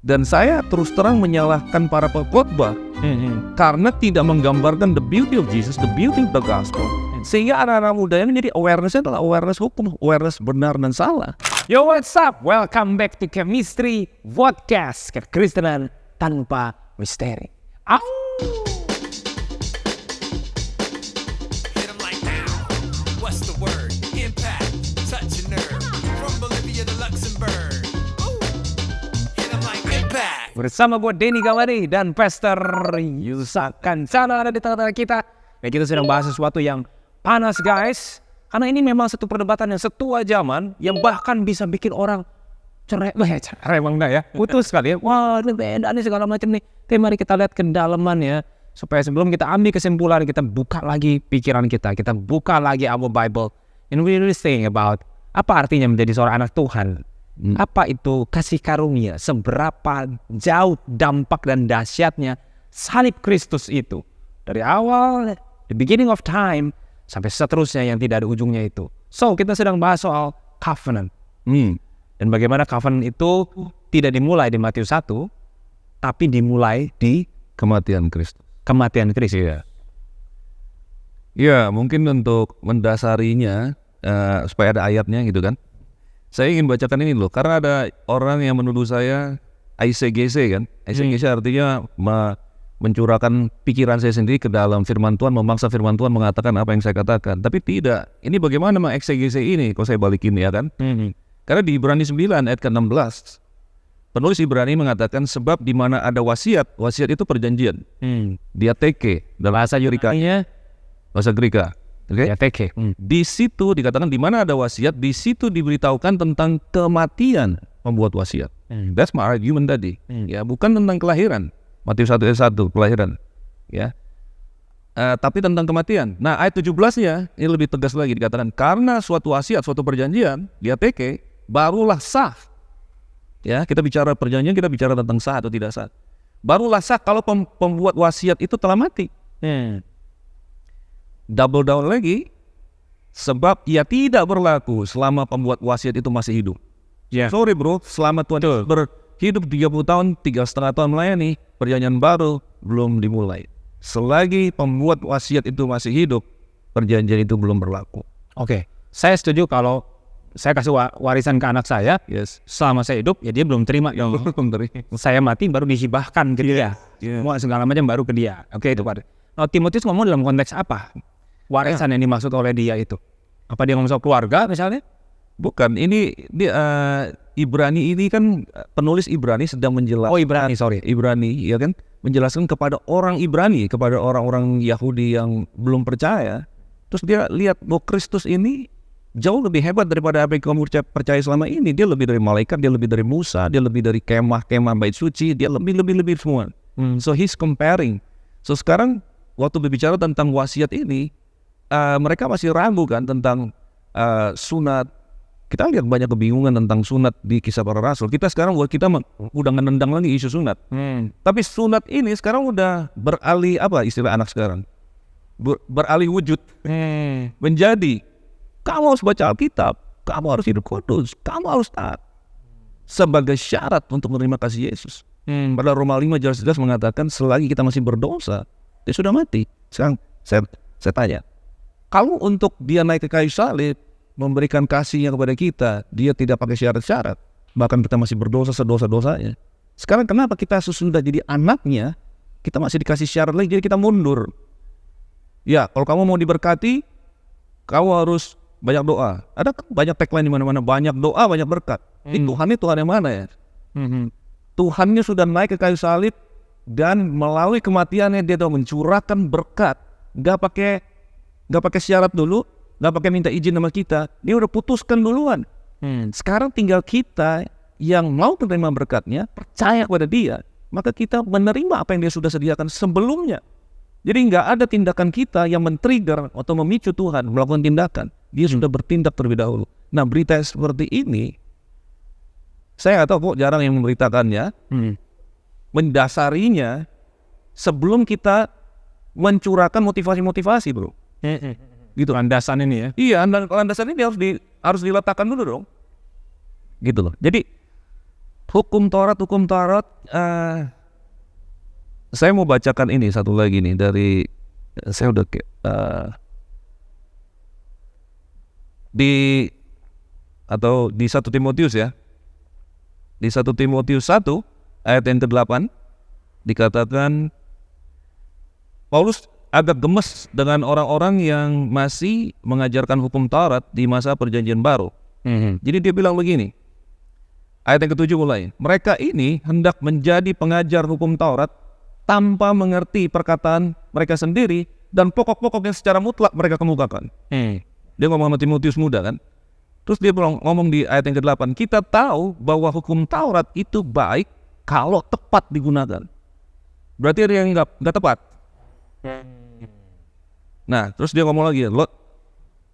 Dan saya terus terang menyalahkan para pengkhotbah karena tidak menggambarkan the beauty of Jesus, the beauty of the gospel. Sehingga anak-anak muda yang jadi awareness-nya adalah awareness hukum, awareness benar dan salah. Yo, what's up? Welcome back to Chemistry Podcast, kekristenan tanpa misteri. Au! Hit 'em like now. What's the word? Impact, touch a nerve. From Bolivia to Luxembourg. Ooh. Hit 'em like impact. Bersama gue Denny Gawani dan Pastor Yusa Kancana ada di tengah-tengah kita. Ya, kita sedang bahas sesuatu yang panas, guys. Karena ini memang satu perdebatan yang setua zaman, yang bahkan bisa bikin orang cerai emang enggak ya, putus kali ya. Wah, ini beda nih segala macam nih. Tapi mari kita lihat kedalaman ya, supaya sebelum kita ambil kesimpulan, kita buka lagi pikiran kita buka lagi our Bible, and we really think about apa artinya menjadi seorang anak Tuhan. Apa itu kasih karunia, seberapa jauh dampak dan dahsyatnya salib Kristus itu. Dari awal, the beginning of time, sampai seterusnya yang tidak ada ujungnya itu. So, kita sedang bahas soal covenant. Dan bagaimana covenant itu tidak dimulai di Matius 1, tapi dimulai di Kematian Kristus. kematian Kristus. Ya, mungkin untuk mendasarinya, supaya ada ayatnya gitu kan. Saya ingin bacakan ini loh, karena ada orang yang menuduh saya ICGC kan. ICGC artinya mencurahkan pikiran saya sendiri ke dalam firman Tuhan, memaksa firman Tuhan mengatakan apa yang saya katakan. Tapi tidak, ini bagaimana meng-exegese ini, kalau saya balikin ya kan. Karena di Ibrani 9 ayat ke-16, penulis Ibrani mengatakan sebab di mana ada wasiat, wasiat itu perjanjian. Diateke dalam bahasa Greka. Bahasa Greka. Oke. Diateke. Di situ dikatakan di mana ada wasiat, di situ diberitahukan tentang kematian pembuat wasiat. That's my argument tadi. Ya, bukan tentang kelahiran. Matius 1 ayat 1 kelahiran. Ya. Tapi tentang kematian. Nah, ayat 17-nya ini lebih tegas lagi, dikatakan karena suatu wasiat, suatu perjanjian, diateke, barulah sah. Ya, kita bicara perjanjian, kita bicara tentang sah atau tidak sah. Barulah sah kalau pembuat wasiat itu telah mati. Double down lagi, sebab ia tidak berlaku selama pembuat wasiat itu masih hidup. Sorry bro, selama Tuhan berhidup 30 tahun, 3,5 tahun melayani, perjanjian baru belum dimulai. Selagi pembuat wasiat itu masih hidup, perjanjian itu belum berlaku. Oke, saya setuju kalau saya kasih warisan ke anak saya, selama saya hidup, ya dia belum terima. Saya mati baru dihibahkan ke dia. Semua segala macam baru ke dia. Oke, itu Pak. Nah, Timotius ngomong dalam konteks apa? Warisan yang dimaksud oleh dia itu. Apa dia ngomong soal keluarga misalnya? Bukan, ini Ibrani ini kan penulis Ibrani sedang menjelaskan. Oh, Ibrani, sorry. Ibrani, ya kan, menjelaskan kepada orang Ibrani, kepada orang-orang Yahudi yang belum percaya. Terus dia lihat bahwa Kristus ini jauh lebih hebat daripada apa yang kamu percaya selama ini. Dia lebih dari malaikat, dia lebih dari Musa, dia lebih dari kemah bait suci, dia lebih semua. So he's comparing. So sekarang waktu berbicara tentang wasiat ini, mereka masih ragu kan tentang sunat. Kita lihat banyak kebingungan tentang sunat di Kisah Para Rasul. Kita sekarang udah ngendang lagi isu sunat. Tapi sunat ini sekarang udah beralih, apa istilah anak sekarang? Beralih wujud. Menjadi kamu harus baca Alkitab, kamu harus hidup kudus, kamu harus taat sebagai syarat untuk menerima kasih Yesus. Pada Roma 5 jelas-jelas mengatakan selagi kita masih berdosa, dia sudah mati. Sekarang saya tanya, kalau untuk dia naik ke kayu salib, memberikan kasihnya kepada kita, dia tidak pakai syarat-syarat, bahkan kita masih berdosa sedosa-dosanya. Sekarang kenapa kita sudah jadi anaknya, kita masih dikasih syarat lagi, jadi kita mundur. Ya, kalau kamu mau diberkati, kamu harus banyak doa. Ada banyak tagline di mana-mana, banyak doa, banyak berkat. Tuhan ini Tuhan yang mana ya? Tuhannya sudah naik ke kayu salib dan melalui kematiannya dia telah mencurahkan berkat. Gak pakai syarat dulu, gak pakai minta izin sama kita. Dia udah putuskan duluan. Sekarang tinggal kita yang mau menerima berkatnya, percaya kepada dia, maka kita menerima apa yang dia sudah sediakan sebelumnya. Jadi nggak ada tindakan kita yang men-trigger atau memicu Tuhan melakukan tindakan. Dia sudah bertindak terlebih dahulu. Nah, berita seperti ini, saya nggak tahu kok, jarang yang memberitakannya. Mendasarinya sebelum kita mencurahkan motivasi-motivasi, bro. Gitu. Landasan ini ya. Iya, landasan ini harus diletakkan dulu dong. Gitu loh. Jadi hukum Taurat. Saya mau bacakan ini satu lagi nih dari saya udah di 1 Timotius ya. Di 1 Timotius 1 ayat yang ke-8 dikatakan Paulus agak gemes dengan orang-orang yang masih mengajarkan hukum Taurat di masa perjanjian baru. Jadi dia bilang begini, ayat yang ke-7 mulai, mereka ini hendak menjadi pengajar hukum Taurat tanpa mengerti perkataan mereka sendiri dan pokok-pokok yang secara mutlak mereka kemukakan. Dia ngomong sama Timotius muda kan. Terus dia ngomong di ayat yang ke-8, kita tahu bahwa hukum Taurat itu baik kalau tepat digunakan. Berarti ada yang nggak tepat. Nah, terus dia ngomong lagi,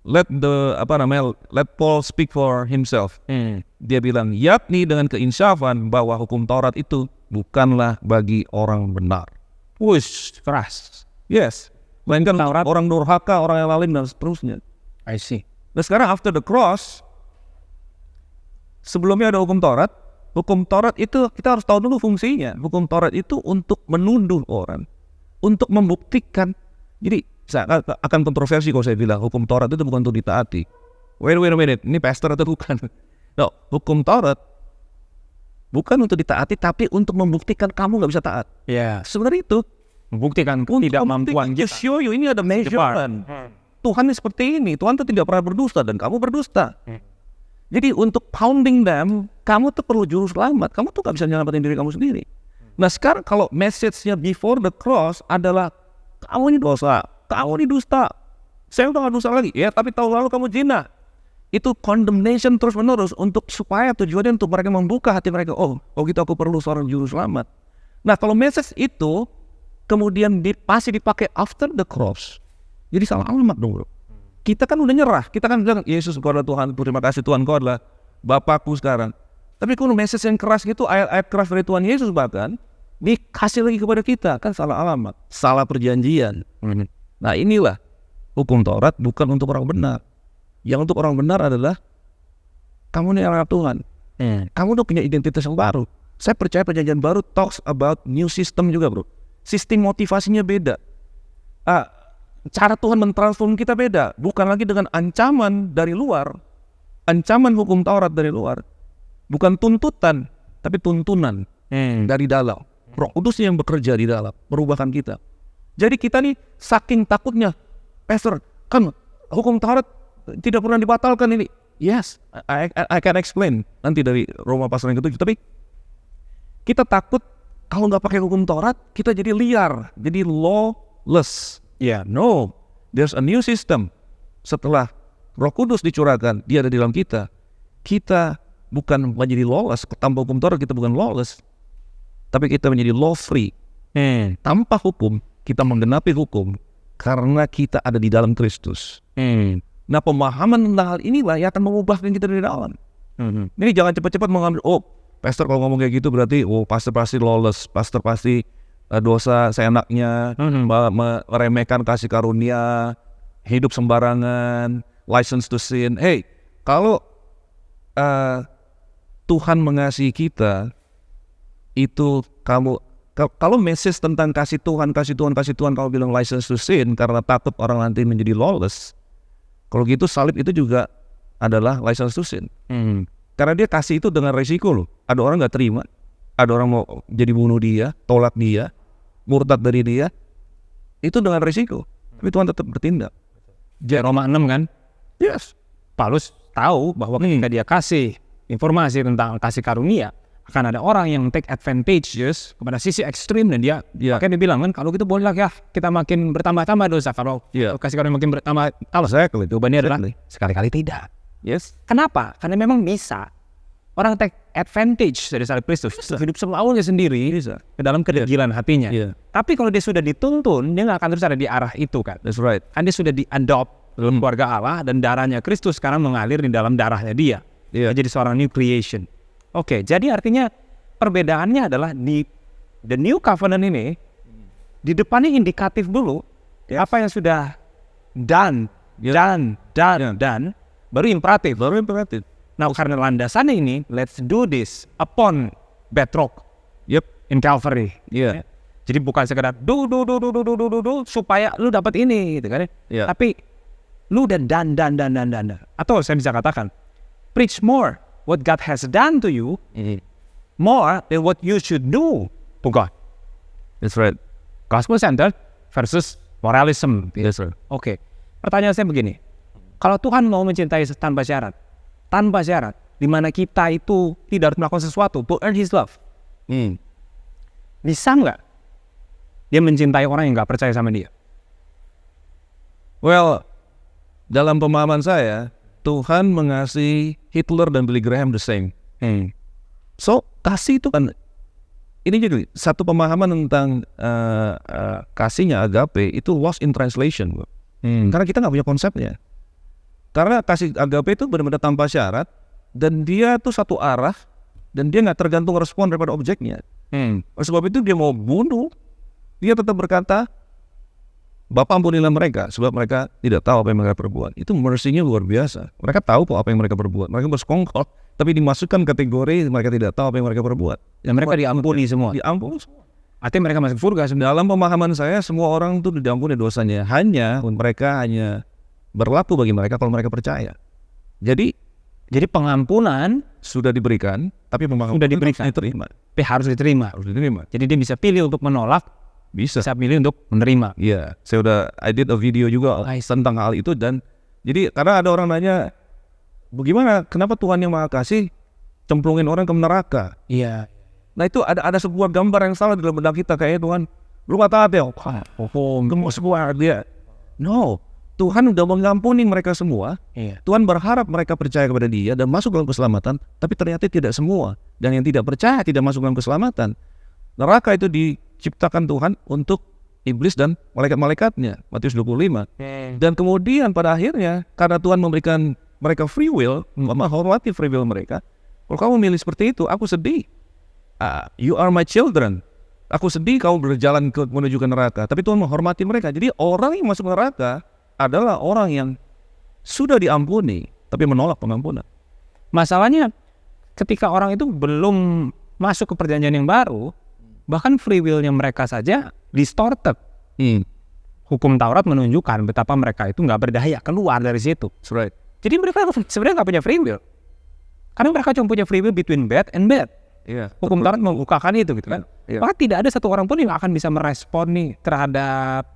let Paul speak for himself. Dia bilang, yakni dengan keinsafan bahwa hukum Taurat itu bukanlah bagi orang benar. Wush, keras. Yes, melainkan orang durhaka, orang yang lalim dan seterusnya. I see. Nah sekarang after the cross, sebelumnya ada hukum Taurat. Hukum Taurat itu kita harus tahu dulu fungsinya. Hukum Taurat itu untuk menuduh orang, untuk membuktikan. Jadi saya akan kontroversi kalau saya bilang hukum Taurat itu bukan untuk ditaati. Wait a minute, ini pastor atau bukan? No, hukum Taurat bukan untuk ditaati, tapi untuk membuktikan kamu nggak bisa taat. Ya, Sebenarnya itu membuktikan ketidakmampuan to kita. show you ini ada measurement. Tuhan ini seperti ini. Tuhan itu tidak pernah berdusta dan kamu berdusta. Jadi untuk pounding them, kamu tuh perlu juru selamat. Kamu tuh gak bisa nyelamatin diri kamu sendiri. Nah sekarang kalau message-nya before the cross adalah kamu ini dosa, kamu ini dusta. Saya udah gak dosa lagi. Ya tapi tahun lalu kamu zina. Itu condemnation terus menerus untuk supaya tujuannya untuk mereka membuka hati mereka. Oh gitu aku perlu seorang juru selamat. Nah kalau message itu kemudian pasti dipakai after the cross, jadi salah alamat dong bro. Kita kan udah nyerah, kita kan bilang Yesus engkau adalah Tuhan, terima kasih Tuhan engkau adalah Bapakku sekarang. Tapi kalau message yang keras gitu, ayat-ayat keras dari Tuhan Yesus bahkan dikasih lagi kepada kita, kan salah alamat, salah perjanjian. Nah inilah hukum Taurat bukan untuk orang benar. Yang untuk orang benar adalah kamu ini anak Tuhan. Kamu udah punya identitas yang baru. Saya percaya perjanjian baru talks about new system juga bro. Sistem motivasinya beda. Cara Tuhan mentransform kita beda. Bukan lagi dengan ancaman dari luar. Ancaman hukum Taurat dari luar. Bukan tuntutan, tapi tuntunan dari dalam. Roh Kudus yang bekerja di dalam, merubahkan kita. Jadi kita nih saking takutnya, Pastor, kan hukum Taurat tidak pernah dibatalkan ini. Yes, I can explain nanti dari Roma pasal yang ke-7. Tapi kita takut kalau nggak pakai hukum Taurat, kita jadi liar, jadi lawless. No, there's a new system. Setelah Roh Kudus dicurahkan, dia ada di dalam kita. Kita bukan menjadi lawless, tanpa hukum Taurat kita bukan lawless, tapi kita menjadi law free. Tanpa hukum, kita menggenapi hukum karena kita ada di dalam Kristus. Nah pemahaman tentang hal inilah yang akan mengubahkan kita dari dalam. Ini jangan cepat-cepat mengambil, pastor kalau ngomong kayak gitu berarti pastor pasti lawless, pastor pasti dosa seenaknya, meremehkan kasih karunia, hidup sembarangan, license to sin. Hey, kalau Tuhan mengasihi kita, itu kalau message tentang kasih Tuhan, kalau bilang license to sin karena takut orang nanti menjadi lawless, kalau gitu salib itu juga adalah license to sin. Karena dia kasih itu dengan resiko loh. Ada orang gak terima, ada orang mau jadi bunuh dia, tolak dia, murtad dari dia, itu dengan resiko. Tapi Tuhan tetap bertindak. Roma 6 kan? Yes. Paulus tahu bahwa ketika dia kasih informasi tentang kasih karunia, akan ada orang yang take advantages kepada sisi ekstrim, dan dia makanya dia bilang kan, kalau gitu bolehlah ya kita makin bertambah-tambah dosa. Kalau kasih karunia makin bertambah, kalau jawabannya adalah sekali-kali tidak. Yes. Kenapa? Karena memang bisa orang take advantage dari salib Kristus, hidup semaunya sendiri ke dalam kedegilan hatinya. Tapi kalau dia sudah dituntun, dia nggak akan terus ada di arah itu kan. That's right. Kan dia sudah di-adopt dalam keluarga Allah, dan darahnya Kristus sekarang mengalir di dalam darahnya dia. Dia jadi seorang new creation. Oke, jadi artinya perbedaannya adalah di the new covenant ini, di depannya indikatif dulu, apa yang sudah done, baru imperatif. Nah, karena landasannya ini, let's do this upon bedrock Yep. in Calvary. Iya. Jadi bukan sekedar do supaya lu dapat ini gitu kan ya. Iya. Tapi lu udah dan. Atau saya bisa katakan preach more what God has done to you more than what you should do to God. That's right. Gospel centered versus moralism. That's right. Oke. Pertanyaan saya begini. Kalau Tuhan mau mencintai tanpa syarat, di mana kita itu tidak harus melakukan sesuatu to earn His love, bisa nggak Dia mencintai orang yang nggak percaya sama Dia? Well, dalam pemahaman saya, Tuhan mengasihi Hitler dan Billy Graham the same. So, kasih itu kan, ini jadi satu pemahaman tentang kasihnya agape itu lost in translation. Karena kita nggak punya konsepnya. Karena kasih agape itu benar-benar tanpa syarat, dan dia tuh satu arah, dan dia nggak tergantung respon daripada objeknya. Oleh sebab itu dia mau bunuh, dia tetap berkata, Bapa ampunilah mereka, sebab mereka tidak tahu apa yang mereka perbuat. Itu mercy-nya luar biasa. Mereka tahu kok apa yang mereka perbuat. Mereka bersekongkol, tapi dimasukkan kategori mereka tidak tahu apa yang mereka perbuat. Dan mereka diampuni semua. Diampuni semua. Artinya mereka masuk surga. Dalam pemahaman saya, semua orang itu diampuni dosanya. Mereka hanya berlaku bagi mereka kalau mereka percaya. Jadi pengampunan sudah diberikan, tapi pemahaman sudah diberikan, harus diterima. Jadi dia bisa pilih untuk menolak, bisa pilih untuk menerima. Iya, I did a video juga tentang hal itu. Dan jadi karena ada orang nanya, bagaimana, kenapa Tuhan yang Maha Kasih cemplungin orang ke neraka? Iya. Nah itu ada sebuah gambar yang salah dalam benak kita, kayaknya Tuhan lu nggak taat ya, gemes gua dia. No, Tuhan udah mengampuni mereka semua. Iya. Tuhan berharap mereka percaya kepada Dia dan masuk dalam keselamatan, tapi ternyata tidak semua. Dan yang tidak percaya tidak masuk dalam keselamatan. Neraka itu diciptakan Tuhan untuk iblis dan malaikat-malaikatnya, Matius 25. Dan kemudian pada akhirnya, karena Tuhan memberikan mereka free will, menghormati free will mereka, kalau kamu milih seperti itu, aku sedih. You are my children. Aku sedih kamu berjalan menuju ke neraka. Tapi Tuhan menghormati mereka. Jadi orang yang masuk neraka adalah orang yang sudah diampuni, tapi menolak pengampunan. Masalahnya, ketika orang itu belum masuk ke perjanjian yang baru, bahkan free will-nya mereka saja distorted. Hukum Taurat menunjukkan betapa mereka itu nggak berdaya keluar dari situ. That's right. Jadi mereka sebenarnya nggak punya free will. Karena mereka cuma punya free will between bad and bad. Iya. Hukum Taurat membukakan itu gitu kan. Iya. Maka tidak ada satu orang pun yang akan bisa merespon nih terhadap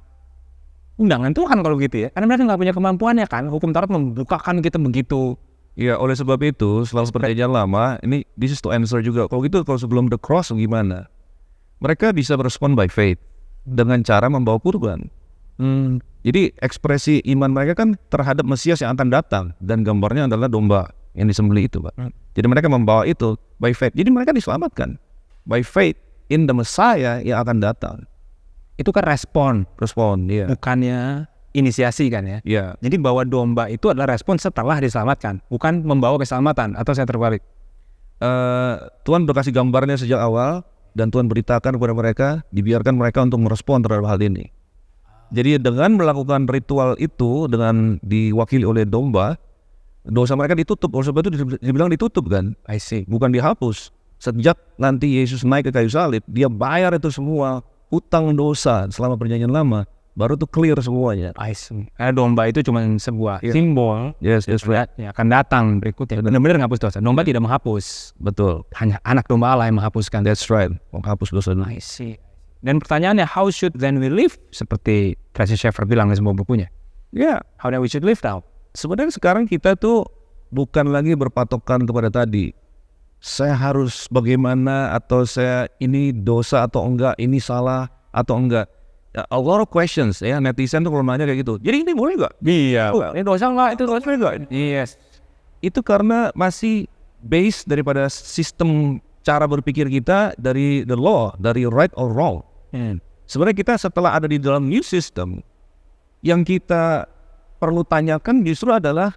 undangan Tuhan kalau gitu ya. Karena mereka nggak punya kemampuannya kan. Hukum Taurat membukakan kita begitu. Iya, oleh sebab itu setelah perjanjian lama, ini this is to answer juga. Kalau gitu, kalau sebelum the cross gimana? Mereka bisa berespon by faith dengan cara membawa kurban. Jadi ekspresi iman mereka kan terhadap Mesias yang akan datang, dan gambarnya adalah domba yang disembelih itu, Pak. Jadi mereka membawa itu by faith. Jadi mereka diselamatkan by faith in the Messiah yang akan datang. Itu kan respon, iya. bukannya inisiasi kan ya. Iya. Jadi bawa domba itu adalah respon setelah diselamatkan, bukan membawa keselamatan. Atau saya terbalik? Tuhan berkasih gambarnya sejak awal, dan Tuhan beritakan kepada mereka, dibiarkan mereka untuk merespon terhadap hal ini. Jadi dengan melakukan ritual itu, dengan diwakili oleh domba, dosa mereka ditutup. Oleh sebab itu dibilang ditutup kan? I see. Bukan dihapus. Sejak nanti Yesus naik ke kayu salib, dia bayar itu semua hutang dosa selama perjanjian lama, baru tuh clear semuanya. I see. Karena domba itu cuma sebuah simbol. Yes, right. Yang akan datang berikutnya. Benar-benar menghapus dosa. Domba tidak menghapus. Betul. Hanya anak domba Allah yang menghapuskan. That's right. Menghapus dosa. I see. Dan pertanyaannya, how should then we live? Seperti Tracy Schaeffer bilang di sebuah bukunya. Ya, How then we should live now? sebenarnya sekarang kita tuh bukan lagi berpatokan kepada tadi. Saya harus bagaimana, atau saya ini dosa atau enggak, ini salah atau enggak. A lot of questions ya, netizen tuh kalau nanya kayak gitu. Jadi ini boleh enggak? Iya. Ini dosa enggak? Itu dosa enggak? Yes. Itu karena masih base daripada sistem cara berpikir kita dari the law, dari right or wrong. Sebenarnya kita setelah ada di dalam new system, yang kita perlu tanyakan justru adalah,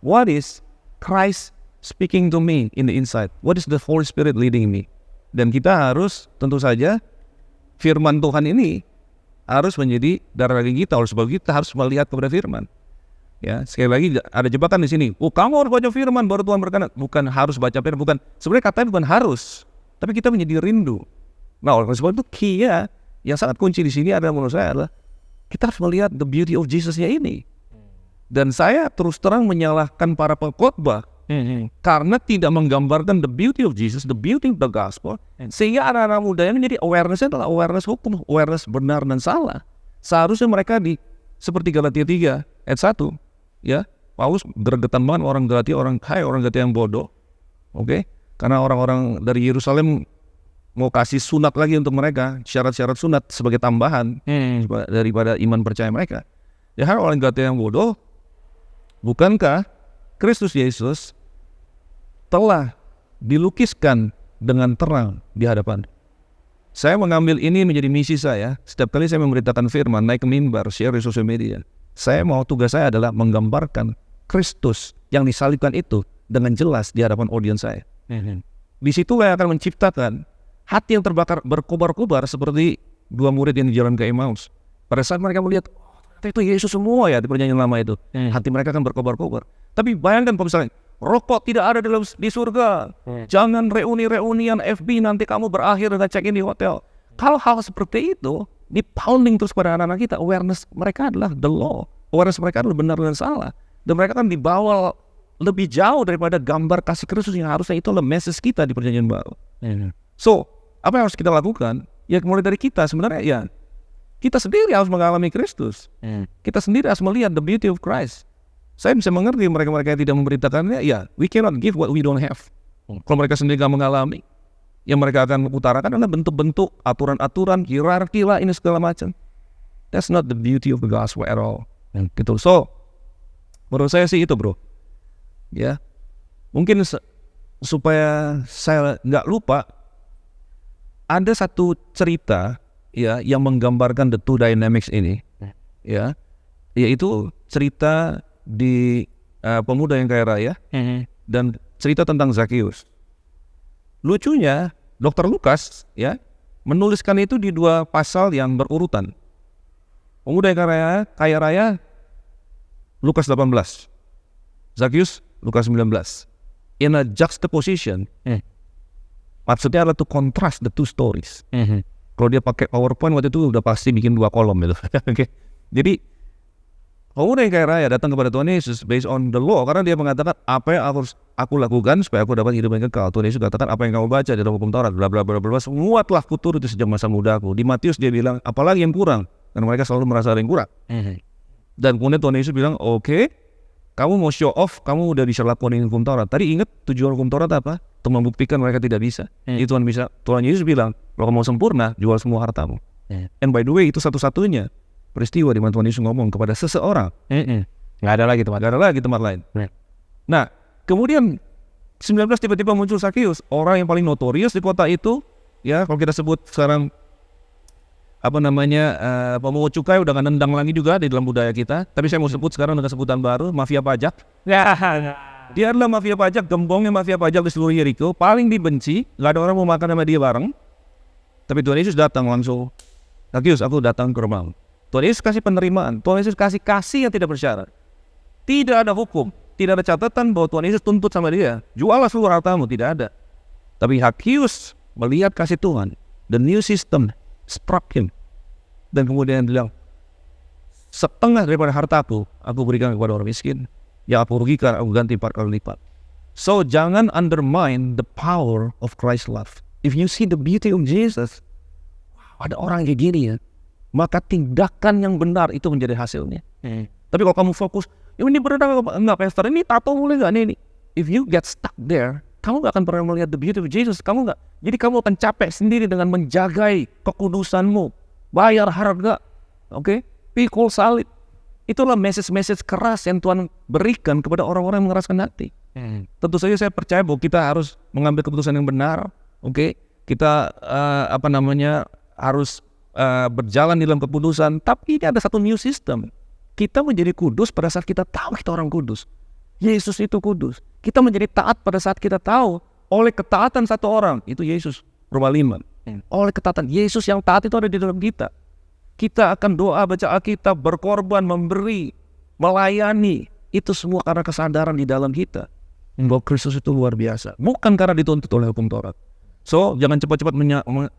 what is Christ speaking to me in the inside? What is the Holy Spirit leading me? Dan kita harus tentu saja firman Tuhan ini harus menjadi darah daging kita. Oleh sebab kita harus melihat kepada firman. Ya, sekali lagi ada jebakan di sini. Oh, kamu harus baca firman baru Tuhan berkenan. Bukan harus baca firman, bukan. Sebenarnya katanya bukan harus. tapi kita menjadi rindu. Nah, oleh sebab itu yang sangat kunci di sini adalah menurut saya adalah kita harus melihat the beauty of Jesus-nya ini. Dan saya terus terang menyalahkan para pengkhotbah karena tidak menggambarkan the beauty of Jesus, the beauty of the gospel, sehingga anak-anak muda yang jadi awareness-nya adalah awareness hukum, awareness benar dan salah. Seharusnya mereka seperti Galatia 3 ayat 1, ya, Paulus gregetan banget orang Galatia yang bodoh, oke? Karena orang-orang dari Yerusalem mau kasih sunat lagi untuk mereka, syarat-syarat sunat sebagai tambahan daripada iman percaya mereka. Ya, orang Galatia yang bodoh, bukankah Kristus Yesus telah dilukiskan dengan terang di hadapan? Saya mengambil ini menjadi misi saya. Setiap kali saya memberitakan firman, naik ke mimbar, share di sosial media, tugas saya adalah menggambarkan Kristus yang disalibkan itu dengan jelas di hadapan audiens saya. Di situ saya akan menciptakan hati yang terbakar, berkobar-kobar seperti dua murid yang di jalan ke Emmaus. Pada saat mereka melihat, ternyata itu Yesus semua ya di perjanjian lama itu. Hati mereka akan berkobar-kobar. Tapi bayangkan kalau misalnya rokok tidak ada di surga, jangan reuni-reunian FB, nanti kamu berakhir dengan check-in di hotel. Kalau hal seperti itu dipounding terus pada anak-anak kita, awareness mereka adalah the law, awareness mereka adalah benar dan salah, dan mereka kan dibawa lebih jauh daripada gambar kasih Kristus yang harusnya itu adalah message kita di perjanjian baru. So, apa yang harus kita lakukan? Ya mulai dari kita sebenarnya ya, kita sendiri harus mengalami Kristus. Kita sendiri harus melihat the beauty of Christ. Saya bisa mengerti mereka-mereka yang tidak memberitakannya, ya, we cannot give what we don't have. Kalau mereka sendiri tidak mengalami, yang mereka akan utarakan adalah bentuk-bentuk, aturan-aturan, hierarki lah, ini segala macam. That's not the beauty of the gospel at all. Gitu. So, menurut saya sih itu, bro. Ya, mungkin supaya saya nggak lupa, ada satu cerita ya yang menggambarkan the two dynamics ini, ya, yaitu cerita di pemuda yang kaya raya dan cerita tentang Zakheus. Lucunya, Dr. Lukas ya menuliskan itu di dua pasal yang berurutan. Pemuda yang kaya raya Lukas 18, Zakheus Lukas 19. In a juxtaposition, maksudnya adalah to contrast the two stories. Kalau dia pakai PowerPoint waktu itu udah pasti bikin 2 kolom gitu. Okay. Jadi pemuda yang kaya raya datang kepada Tuhan Yesus based on the law, karena dia mengatakan apa yang harus aku lakukan supaya aku dapat hidup yang kekal. Tuhan Yesus katakan apa yang kamu baca dalam hukum Taurat, bla bla bla bla, semua telah kuturuti sejak masa mudaku. Di Matius dia bilang apalagi yang kurang, dan mereka selalu merasa ada yang kurang. Dan kemudian Tuhan Yesus bilang oke, kamu mau show off, kamu udah bisa lakukan hukum Taurat. Tadi ingat tujuan hukum Taurat apa? Untuk membuktikan mereka tidak bisa. Itu Tuhan Yesus bilang kalau kamu mau sempurna, jual semua hartamu. And by the way, itu satu-satunya peristiwa di mana Tuhan Yesus ngomong kepada seseorang. Nggak ada lagi tempat lain. Nah, kemudian 19 tiba-tiba muncul Zakheus, orang yang paling notorious di kota itu. Ya, kalau kita sebut sekarang pemungut cukai udah nggak nendang lagi juga di dalam budaya kita. Tapi saya mau sebut sekarang dengan sebutan baru, mafia pajak. Dia adalah mafia pajak, gembongnya mafia pajak di seluruh Yeriko, paling dibenci, nggak ada orang mau makan sama dia bareng. Tapi Tuhan Yesus datang langsung, Zakheus, aku datang ke rumahmu. Tuhan Yesus kasih penerimaan, Tuhan Yesus kasih kasih yang tidak bersyarat. Tidak ada hukum, tidak ada catatan bahwa Tuhan Yesus tuntut sama dia, jualah seluruh hartamu, tidak ada. Tapi Zakheus melihat kasih Tuhan, the new system struck him. Dan kemudian bilang, setengah daripada hartaku, aku berikan kepada orang miskin. Yang aku rugikan, aku ganti 4 kali lipat. So, jangan undermine the power of Christ's love. If you see the beauty of Jesus, wow, ada orang kayak gini ya, maka tindakan yang benar itu menjadi hasilnya. Tapi kalau kamu fokus, ini benar enggak pastor, ini tato boleh enggak ini? If you get stuck there, kamu gak akan pernah melihat the beauty of Jesus. Jadi kamu akan capek sendiri dengan menjagai kekudusanmu, bayar harga, pikul salib. Itulah message keras yang Tuhan berikan kepada orang-orang yang mengeraskan hati. Tentu saja saya percaya bahwa kita harus mengambil keputusan yang benar. Kita harus berjalan di dalam keputusan. Tapi ini ada satu new system. Kita menjadi kudus pada saat kita tahu kita orang kudus. Yesus itu kudus. Kita menjadi taat pada saat kita tahu oleh ketaatan satu orang, itu Yesus. Roma 5. Oleh ketaatan Yesus yang taat itu ada di dalam kita. Kita akan doa, baca Alkitab, berkorban, memberi, melayani. Itu semua karena kesadaran di dalam kita bahwa Kristus itu luar biasa. Bukan karena dituntut oleh hukum Taurat. So jangan cepat-cepat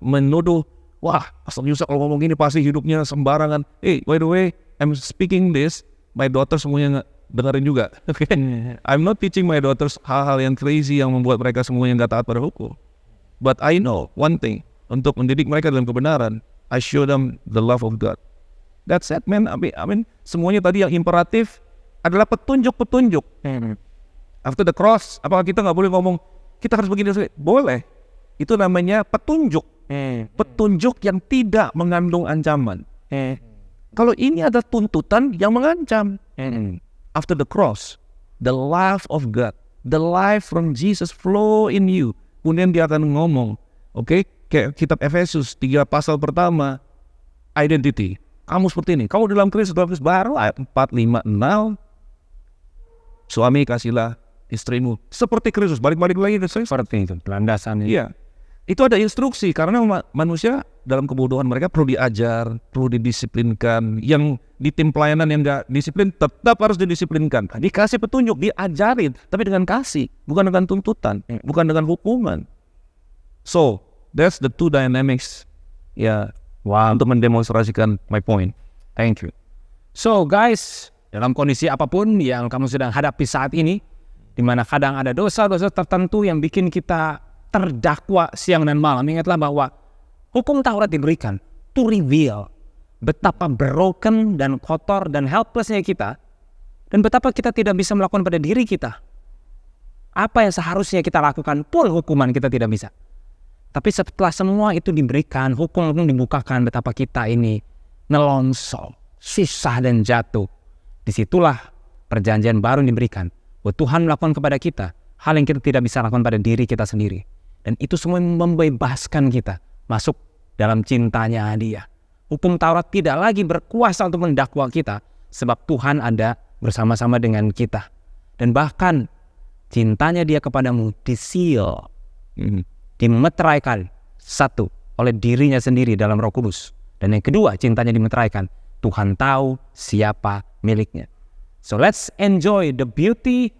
menuduh, wah Pastor Yusak kalau ngomong gini pasti hidupnya sembarangan. By the way, I'm speaking this, my daughter semuanya dengerin juga. Okay? I'm not teaching my daughters hal-hal yang crazy yang membuat mereka semuanya nggak taat pada hukum. But I know one thing, untuk mendidik mereka dalam kebenaran, I show them the love of God. That's it, man. I mean, semuanya tadi yang imperatif adalah petunjuk-petunjuk. After the cross, apakah kita nggak boleh ngomong kita harus begini? Boleh. Itu namanya petunjuk. Petunjuk yang tidak mengandung ancaman. Kalau ini ada tuntutan yang mengancam. After the cross, the love of God, the life from Jesus flow in you. Kemudian dia akan ngomong, oke, kayak kitab Efesus 3 pasal pertama, identity. Kamu seperti ini, kamu dalam Kristus baru ayat 4, 5, 6. Suami kasihlah istrimu seperti Kristus, balik-balik lagi Seperti itu, landasannya. Iya, itu ada instruksi karena manusia dalam kebodohan mereka perlu diajar, perlu didisiplinkan. Yang di tim pelayanan yang nggak disiplin tetap harus didisiplinkan. Dikasih petunjuk, diajarin, tapi dengan kasih, bukan dengan tuntutan, bukan dengan hukuman. So that's the two dynamics. Ya, untuk mendemonstrasikan my point. Thank you. So guys, dalam kondisi apapun yang kamu sedang hadapi saat ini, di mana kadang ada dosa-dosa tertentu yang bikin kita terdakwa siang dan malam, ingatlah bahwa hukum Taurat diberikan to reveal betapa broken dan kotor dan helplessnya kita, dan betapa kita tidak bisa melakukan pada diri kita apa yang seharusnya kita lakukan pun hukuman kita tidak bisa. Tapi setelah semua itu diberikan, hukum dibukakan, betapa kita ini nelonsol, susah dan jatuh. Disitulah perjanjian baru diberikan, bahwa Tuhan melakukan kepada kita hal yang kita tidak bisa lakukan pada diri kita sendiri. Dan itu semua membebaskan kita masuk dalam cintanya Dia. Hukum Taurat tidak lagi berkuasa untuk mendakwa kita, sebab Tuhan ada bersama-sama dengan kita. Dan bahkan cintanya Dia kepadamu di-seal, dimeteraikan, satu, oleh dirinya sendiri dalam Roh Kudus. Dan yang kedua, cintanya dimeteraikan, Tuhan tahu siapa miliknya. So let's enjoy the beauty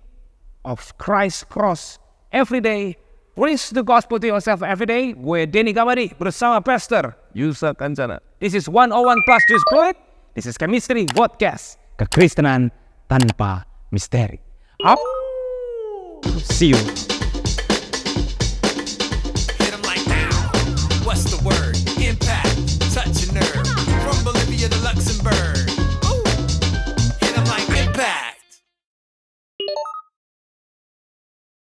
of Christ's cross every day. Preach the gospel to yourself every day. Gue Denny Gamadi bersama Pastor Yusak Kancana. This is 101 Plus Juice Project. This is Chemistry Podcast. Kekristenan tanpa misteri. Up. See you.